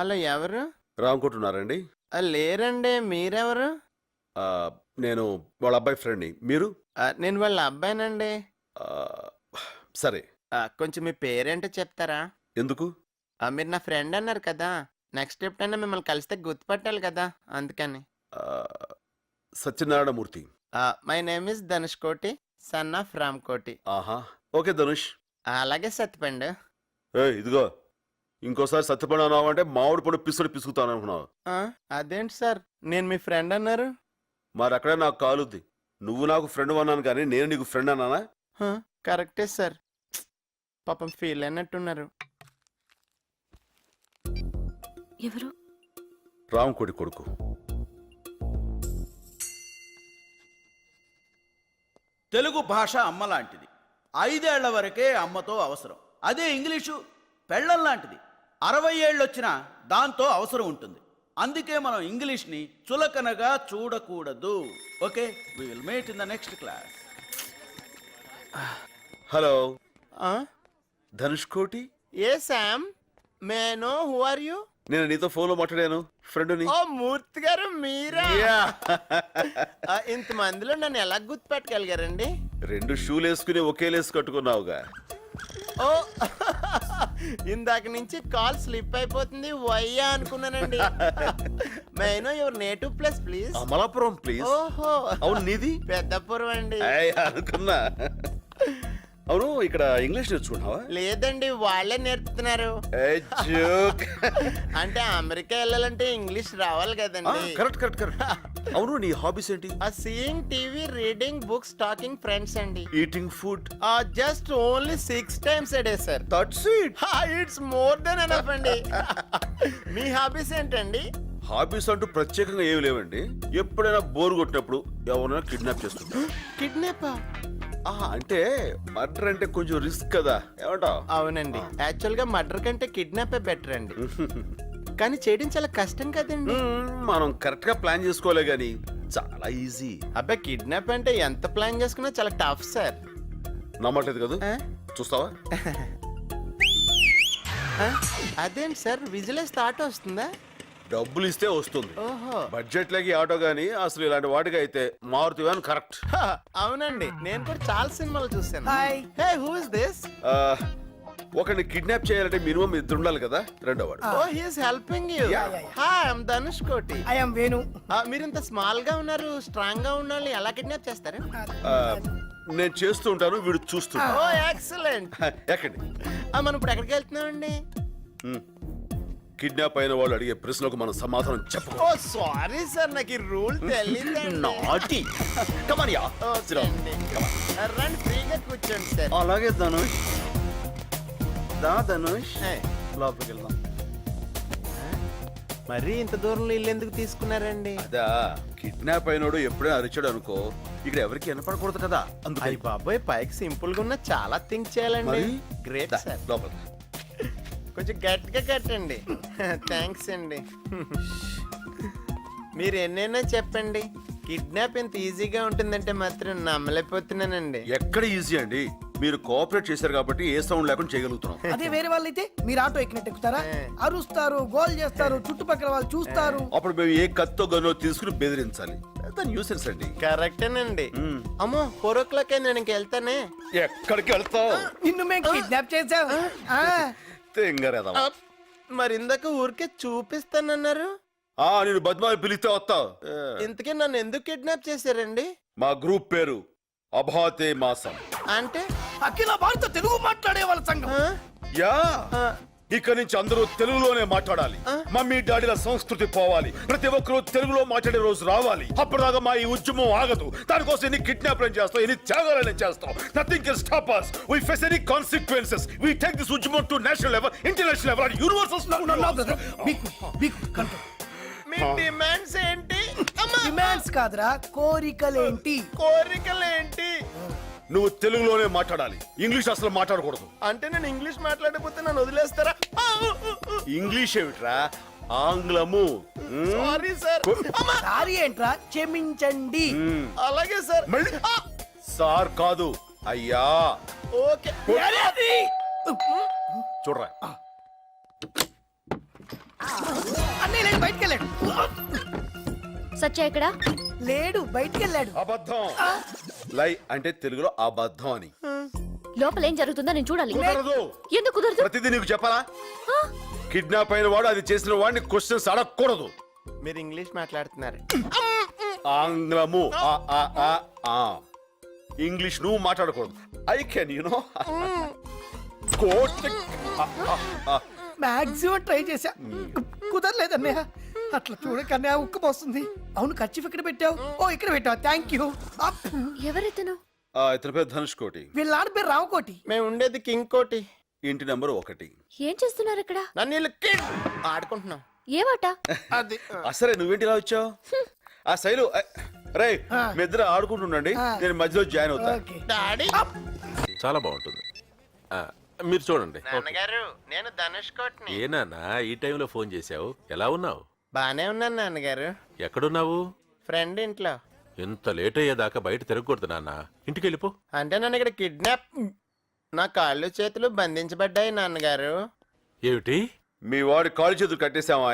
Hello, ఎవరు? రామకుంటున్నారండి? లేరండి, మీరెవరు? నేను వాళ్ళ అబ్బాయి ఫ్రెండ్ని. మీరు? నేను వాళ్ళ అబ్బాయినండి. ఆ, సరే. కొంచెం మీ పేరేంటో చెప్తారా? ఎందుకు? మీరు నా ఫ్రెండ్ అన్నారు కదా, నెక్స్ట్ ఎప్పుడైనా మిమ్మల్ని కలిస్తే గుర్తుపట్టాలి కదా, అందుకని. ఆ, Satyanarayana Murthy. My name is Dhanush కోటి, సన్ ఆఫ్ రామ్ కోటి. ఆహా, ఓకే ధనుష్. అలాగే సత్యపండు. ఇదిగో, ఇంకోసారి సత్యపడి అన్నావంటే మామిడి పండు పిసుడు పిసుకుతాను అనుకున్నావు. అదేంటి సార్, నేను మీ ఫ్రెండ్ అన్నారు? మరి అక్కడే నాకు కాలుద్ది. నువ్వు నాకు ఫ్రెండ్ అన్నాను కానీ నేను నీకు ఫ్రెండ్ అన్నానా? కరెక్టే సార్, పాపం ఫీల్ అయినట్టున్నారు. ఎవరు? రామకోటి కొడుకు. తెలుగు భాష అమ్మ లాంటిది. 5 ఏళ్ల వరకే అమ్మతో అవసరం. అదే ఇంగ్లీషు పెళ్ళం లాంటిది. 60 ఏళ్ళు వచ్చినా దాంతో అవసరం ఉంటుంది. అందుకే మనం ఇంగ్లీష్ని చులకనగా చూడకూడదు. Okay, we will meet in the next class. Hello, Dhanush Koti. ఏ శామ్, may know who are you? నేను నీతో ఫోన్లో మాట్లాడాను, ఫ్రెండ్ని. ఓ మూర్తి గారు, మీరా? ఇంతమందిలో నన్ను ఎలా గుర్తుపెట్టగలిగారండి? 2 షూలు వేసుకుని ఒకే లేసు కట్టుకున్నావుగా. ఓ ఇందాక నుంచి కాల్ స్లిప్ అయిపోతుంది, వయ్యా అనుకున్నానండి. Maino your native place please. Amalapuram please. ఓహో, అవును, నీది? పెద్దపురం అండి. అనుకున్నా. అవును, ఇక్కడ ఇంగ్లీష్ నేర్చుకున్నావా? లేదండి, వాళ్ళే నేర్పుతున్నారు. అంటే అమెరికా వెళ్ళాలంటే ఇంగ్లీష్ రావాలి కదండి. Correct correct correct. అవును, నీ హాబీస్ ఏంటి? Seeing TV, reading books, talking friends అండి. Eating food? Just only 6 times a day sir. That's it. It's more then enough అండి. మీ హాబీస్ ఏంటండి? హాబీస్ అంటూ ప్రత్యేకంగా ఏమి లేవండి. ఎప్పుడైనా బోర్ కొట్టినప్పుడు ఎవరైనా కిడ్నాప్ చేస్తుంటా. కిడ్నాపా? అంటే మర్డర్ అంటే కొంచెం రిస్క్ కదా, ఏమంటావ్? అవునండి, యాక్చువల్ గా మర్డర్ కంటే కిడ్నాపే బెటర్ అండి. కానీ చేయడం చాలా కష్టం కదండి. మనం కరెక్ట్ గా ప్లాన్ చేసుకోలే గానీ చాలా ఈజీ. అబ్బాయి, కిడ్నాప్ అంటే ఎంత ప్లాన్ చేసుకున్నా చాలా టఫ్ సార్. నమ్మట్లేదు కదా? చూస్తావా? అదేంటి సార్, విజిలెన్స్ థాట్ వస్తుందా? డబ్బులు ఇస్తే వస్తుంది. ఓహో, బడ్జెట్ లకి ఆటో గానీ అసలు ఇలాంటి వాటికి అయితే మారుతి వ్యాన్ కరెక్ట్. అవునండి, నేను కూడా చాలా సినిమాలు చూసాను. Hey, who is this? ఒకరిని కిడ్నాప్ చేయాలంటే మినిమం 2 ఉండాలి కదా. రెండోవాడు. Oh, he is helping you. Hi, I am Dhanush Koti. I am Venu. మీరు ఇంత స్మాల్ గా ఉన్నారు, స్ట్రాంగ్ గా ఉండాలి, ఎలా కిడ్నాప్ చేస్తారు? నేను చేస్తూ ఉంటాను, వీడు చూస్తుంటా. ఓ, ఎక్సలెంట్. ఎక్కడి? మనం ఇప్పుడు ఎక్కడికి వెళ్తున్నామండి? కిడ్నాప్ అయిన వాళ్ళు అడిగే ప్రశ్నలకు మనం సమాధానం చెప్పు. ఓ సారీ సార్, నాకు ఈ రూల్ తెలియదండి. నాటి కమాన్ యా. రండి, ఫ్రీగా కూర్చోండి సార్. అలాగే ధనుష్. ధనుష్, లోపలికి వెళ్దాం. మరీ ఇంత దూరంలో ఇల్లు ఎందుకు తీసుకున్నారండి? అదా, కిడ్నాప్ అయినోడు ఎప్పుడైనా అరిచాడు అనుకో, ఇక్కడ ఎవరికి వినపడకూడదు కదా, అందుకని. అయ్య బాబోయ్, పైకి సింపుల్ గా ఉన్న చాలా థింక్ చేయాలండి. Great sir. లోపల కొంచెం గట్టిగా కట్టండి. థ్యాంక్స్ అండి. మీరు ఎన్నైనా చెప్పండి, కిడ్నాప్ ఇంత ఈజీగా ఉంటుందంటే మాత్రం నమ్మలేకపోతున్నానండి. ఎక్కడ ఈజీ అండి, మీరు కోఆపరేట్ చేశారు కాబట్టి ఏ సౌండ్ లేకుండా చేయగలుగుతున్నాం. అదే వేరే వాళ్ళు అయితే మీరు ఆటో ఎక్కినట్టు ఎక్కుతారా? అరుస్తారు, గోల్ చేస్తారు, చుట్టుపక్కల వాళ్ళు చూస్తారు. అప్పుడు మేము ఏ కత్తో గన్నో తీసుకుని బెదిరించాలి. న్యూసెన్స్ అండి. కరెక్టేనండి. అమ్మో, 4 o'clock అయింది, నేను వెళ్తానే. ఎక్కడికి వెళ్తావు? నిన్ను మేము కిడ్నాప్ చేసాం. మరి ఇందాక ఊరికే చూపిస్తానన్నారు. నేను బద్మాయి పిలిస్తే వస్తావు. ఇంతకీ నన్ను ఎందుకు కిడ్నాప్ చేశారండి? మా గ్రూప్ పేరు అభాతే మాసం. అంటే అఖిల భారత తెలుగు మాట్లాడే వాళ్ళ సంఘం. యా, ఇక్కడి నుంచి అందరూ తెలుగులోనే మాట్లాడాలి. మమ్మీ డాడీల సంస్కృతి పోవాలి. ప్రతి ఒక్కరూ తెలుగులో మాట్లాడే రోజు రావాలి. అప్పటిదాకా మా ఈ ఉద్యమం ఆగదు. దానికోసం ఎన్ని కిడ్నాప్లను చేస్తాం, ఎన్ని త్యాగాలను చేస్తాం. Nothing can stop us. We face any consequences. We take this ఉద్యమం to national level, international level, and universal. Me demands ఏంటి? డిమాండ్స్ కాదురా, కోరికలేంటి? కోరికలేంటి? నువ్వు తెలుగులోనే మాట్లాడాలి, ఇంగ్లీష్ అసలు మాట్లాడకూడదు. అంటే నేను ఇంగ్లీష్ మాట్లాడకపోతే నన్ను వదిలేస్తారా? ఇంగ్లీష్ ఏమిట్రా, ఆంగ్లము. Sorry sir. సారీ ఏంట్రా, క్షమించండి. అలాగే సార్. మళ్ళీ సార్ కాదు, అయ్యా. ఓకే. చూడరా, అన్నయ్య లేడు, బయటికి వెళ్ళాడు. సత్య ఎక్కడా? లేడు, బయటికి వెళ్ళాడు. అబద్ధం. లై అంటే తెలుగులో అబద్ధం అని. లోపల ఏం జరుగుతుందో నేను చూడాలి. కుదరదు. ఎందుకు కుదరదు? ప్రతిదీ నీకు చెప్పాలా? ఆ? కిడ్నాప్ అయిన వాడు అది చేసిన వాడిని క్వశ్చన్స్ అడగకూడదు. మీరు ఇంగ్లీష్ మాట్లాడుతున్నారు. ఆంగ్లము ఇంగ్లీష్ నువ్వు మాట్లాడకూడదు. I can you know quote. Maximum try చేశా, కుదరలేదు అన్నయ్య. అట్లా చూడకన్నయ్య ఉక్కు పోస్తుంది. అవును, ఖర్చు ఇక్కడ పెట్టావు. ఓ ఇక్కడ పెట్టావు, థ్యాంక్ యూ. ఎవరెత్తను? ఇతని పేరు ధనుష్ కోటి. వీళ్ళ ఆడ పేరు రామకోటి. మేము ఉండేది కింగ్ కోటి. ఇంటి నెంబర్ 1. ఏం చేస్తున్నారు ఇక్కడ? నన్ను వీళ్ళు కిడ్ ఆడుకుంటున్నాం. ఏమాట? అది సరే నువ్వేంటి ఇలా వచ్చావు? ఆ శైలు రే మీ ఇద్దరు ఆడుకుంటుండండి, నేను మధ్యలో జాయిన్ అవుతా. ఓకే. డాడీ. చాలా బాగుంటుంది. మీరు చూడండి. నాన్నగారు, నేను ధనుష్ కోటిని. ఏ నాన్న ఈ టైంలో ఫోన్ చేశావు? ఎలా ఉన్నావు? బానే ఉన్నాను నాన్నగారు. ఎక్కడున్నావు? ఫ్రెండ్ ఇంట్లో. ఇంత లేట్ అయ్యేదాకా బయట తిరగకూడదు నాన్న, ఇంటికి వెళ్ళిపో. అంటే నన్ను ఇక్కడ కిడ్నాప్, నా కాళ్ళు చేతులు బంధించబడ్డాయి నాన్నగారు. ఏమిటి? మీ వాడి కాలు చేతులు కట్టేశామా?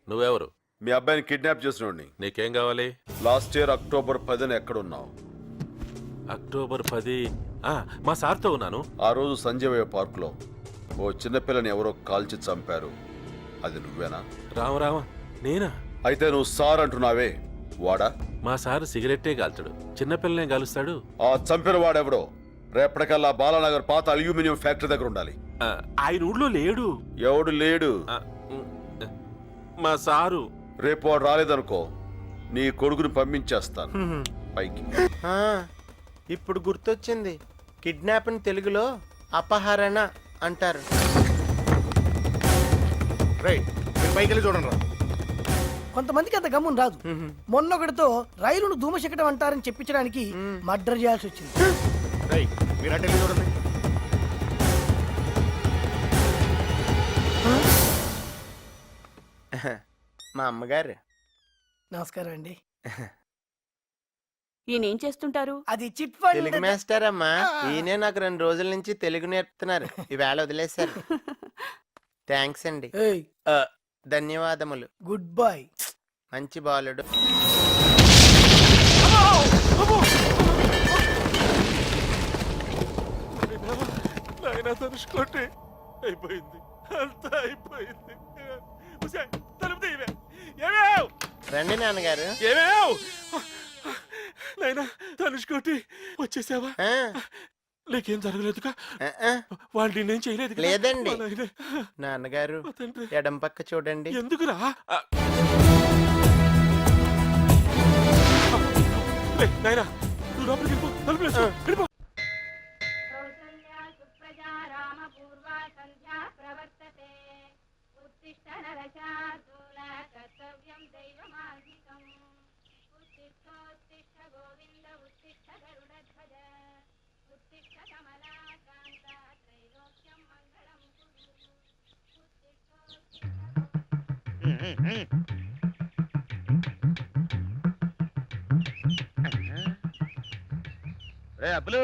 నువ్వెవరు? మీ అబ్బాయిని కిడ్నాప్ చేసినోడిని. నీకేం కావాలి? లాస్ట్ ఇయర్ అక్టోబర్ 10న ఎక్కడున్నావు? అక్టోబర్ 10. మా సార్తో ఉన్నాను. ఆ రోజు సంజయ్ పార్క్ లో ఓ చిన్నపిల్లని ఎవరో కాల్చి చంపారు. అది నువ్వేనా? రామ నేనా? అయితే నువ్వు సార్ అంటున్నావే, వాడా? మా సార్ సిగరెట్టే కాల్చాడు, చిన్నపిల్లనే కాలుస్తాడు. ఆ చంపిన వాడెవడో రేపటికల్లా బాలానగర్ పాత అల్యూమినియం ఫ్యాక్టరీ దగ్గర ఉండాలి. ఆయన ఊళ్ళో లేడు. ఎవడు లేడు? మా సారు. రేపు వాడు రాలేదనుకో, నీ కొడుకుని పంపించేస్తాను పైకి. ఆ, ఇప్పుడు గుర్తొచ్చింది. కిడ్నాప్ అని తెలుగులో అపహరణ అంటారు. పైకి చూడండి. కొంతమందికి అంత గమ్మున రాదు. మొన్నొకటితో రైలును ధూమశకటం అంటారని చెప్పించడానికి మర్డర్ చేయాల్సి వచ్చింది. చూడండి. మా అమ్మగారు. నమస్కారం అండి. ఈయనేం చేస్తుంటారు? అది చిట్ ఫండ్. తెలుగు మాస్టర్ అమ్మా. ఈయనే నాకు 2 రోజుల నుంచి తెలుగు నేర్పుతున్నారు. ఈవేళ వదిలేశారు. థ్యాంక్స్ అండి. ఏయ్, ధన్యవాదములు. Good boy. మంచి బాలుడు. నాయనా తనుచుకోండి, అయిపోయింది, అంతా అయిపోయింది. తలుపు తీయవే. ఏమేవ్? రండి నాన్నగారు. ఏమేవ్? నాయనా తనుచుకోటి వచ్చేసావా? ఆ, నీకేం జరగలేదుగా? ఆ, వాళ్ళు నేనేం చేయలేదు. లేదండి. నాన్నగారు తండ్రి ఎడం పక్క చూడండి. ఎందుకురా? నాయనా నువ్వు లోపలికి వెళ్ళిపో, తలుపులు వేసుకో, వెళ్ళిపో. రే అబ్బులు,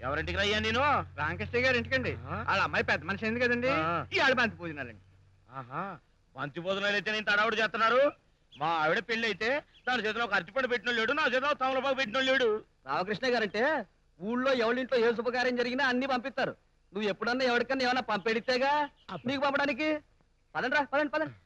ఎవరింటికి రయ్యా నేను? రామకృష్ణ గారి ఇంటికండి. వాళ్ళ అమ్మాయి పెద్ద మనిషి అయింది కదండి, ఈ ఆడ బంతి భోజనాలండి. బంతి భోజనాలు అయితే నేను తడవుడు చేస్తున్నారు. మా ఆవిడ పెళ్లి అయితే దాని చేతిలో ఒక అరటిపండు పెట్టిన లేడు, నా చేతిలో తమలపాకు పెట్టిన లేడు. రామకృష్ణ గారంటే ఊళ్ళో ఎవరింట్లో ఏ శుభకార్యం జరిగినా అన్ని పంపిస్తారు. నువ్వు ఎప్పుడన్నా ఎవరికన్నా ఏమన్నా పంపెడితేగా నీకు పంపడానికి. పదండి రా, పదండి పదండి.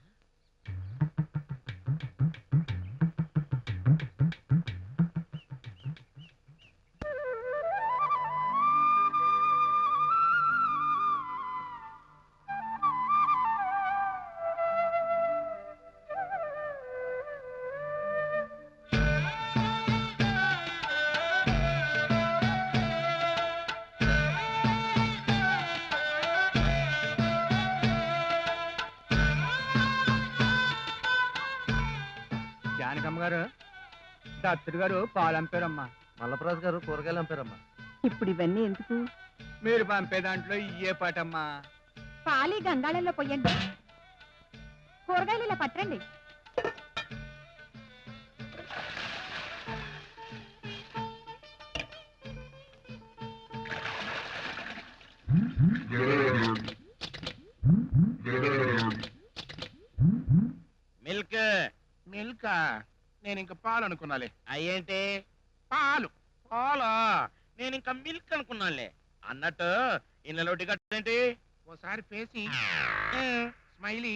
జానకమ్మ గారు, దత్తుడు గారు పాలు అంపారమ్మా. మల్లప్రాజు గారు కూరగాయలు అంపారమ్మా. ఇప్పుడు ఇవన్నీ ఎందుకు? మీరు పంపే దాంట్లో ఇయ్యే పాటమ్మా. పాలి గంగాళంలో పొయ్యండి, కూరగాయలు ఇలా పట్టండి. నేను ఇంకా పాలు అనుకున్నాలే. అయ్యేంటి? పాలు పాలా? నేను ఇంకా మిల్క్ అనుకున్నానులే. అన్నట్టు ఇళ్ళలో టికెట్ ఏంటి? ఓసారి పేసి స్మైలీ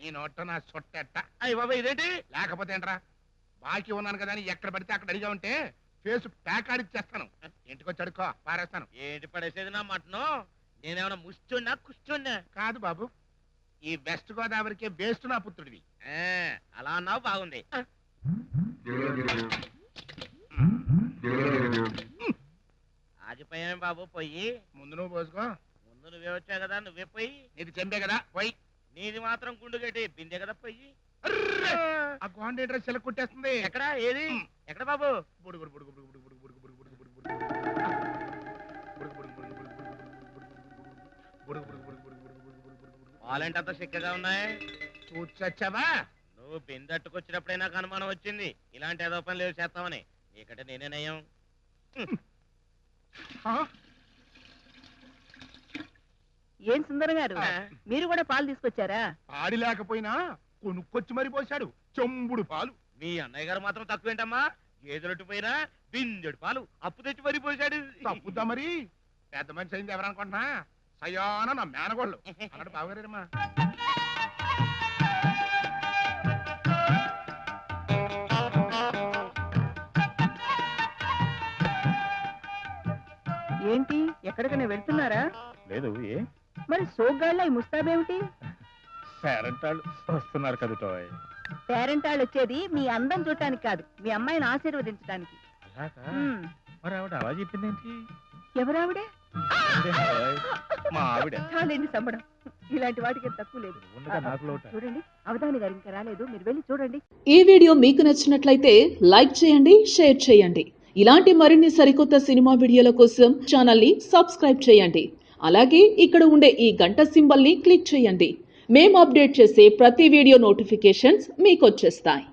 నీ నోట నా సొట్టెట్ట. అయ్యి బాబా ఇదేంటి? లేకపోతే ఏంట్రా, బాకీ ఉన్నాను కదా అని ఎక్కడ పడితే అక్కడ అడిగా ఉంటే ఫేస్ ప్యాక్ ఆడిచ్చేస్తాను. ఇంటికి వచ్చి అడుక్కో, పారేస్తాను. ఏంటి పడేసేది నా మటను? నేనేమన్నా ముష్టోన్నా కుష్టోన్నా? కాదు బాబు, ఈ వెస్ట్ గోదావరికే వేస్ట్ నా పుత్రుడివి. అలా అన్నావు, బాగుంది. ఆగిపోయాం బాబు, పొయ్యి. ముందు నువ్వు పోసుకో. ముందు నువ్వే వచ్చావు కదా, నువ్వే పొయ్యి. నీది చెంబే కదా, పోయి. నీది మాత్రం గుండు గట్టి బిందె కదా పొయ్యి. ఆ గోండ డ్రెస్ చిలక కుట్టేస్తుంది. ఎక్కడ? ఏది? ఎక్కడ బాబు? బుడుగుడు బుడుగు బుడుగు బుడుగు బుడుగు బుడుగు బుడుగు బుడుగు బుడుగు పాలంటే అంత చిక్కగా ఉన్నాయి. చూచచ్చావా? నువ్వు బిందెట్టుకొచ్చినప్పుడే నాకు అనుమానం వచ్చింది, ఇలాంటి ఏదో పని లేవు చేస్తామని. నీకంటే నేనే నయం. ఏం సుందరం గారు, మీరు కూడా పాలు తీసుకొచ్చారా? పాడి లేకపోయినా కొనుక్కొచ్చి మరి పోశాడు చెంబుడు పాలు. మీ అన్నయ్య గారు మాత్రం తక్కువేంటమ్మా? గేదెలట్టు పోయినా బిందెడు పాలు అప్పు తెచ్చి మరీ పోశాడు. తప్పుద్దా మరి? పెద్ద మనిషి అయింది ఎవరనుకుంటున్నా? సయాన నా మేనగోళ్ళు అన్నాడు బావగారమ్మా. ఏంటి, ఎక్కడికైనా వెళ్తున్నారా? లేదు, ఏ మరి సోగ్గాళ్ళ ఈ ముస్తాబేమిటి? పేరెంటాళ్ళు వస్తున్నారు కదుటోయ్. పేరెంటాళ్ళు వచ్చేది మీ అందం చూడటానికి కాదు, మీ అమ్మాయిని ఆశీర్వదించడానికి. ఉమ్. మరి ఆవిడ అలా చెప్పిందేంటి? ఎవరావిడే? మా ఆవిడ. చాలేండి సంబడం, ఇలాంటి వాటికి ఏం తక్కువ లేదు. చూడండి, అవధాని గారు ఇంకా రాలేదు, మీరు వెళ్ళి చూడండి. ఈ వీడియో మీకు నచ్చినట్లయితే లైక్ చేయండి, షేర్ చేయండి. ఇలాంటి మరిన్ని సరికొత్త సినిమా వీడియోల కోసం ఛానల్ ని సబ్స్క్రైబ్ చేయండి. అలాగే ఇక్కడ ఉండే ఈ గంట సింబల్ ని క్లిక్ చేయండి. మేము అప్డేట్ చేసే ప్రతి వీడియో నోటిఫికేషన్స్ మీకు వచ్చేస్తాయి.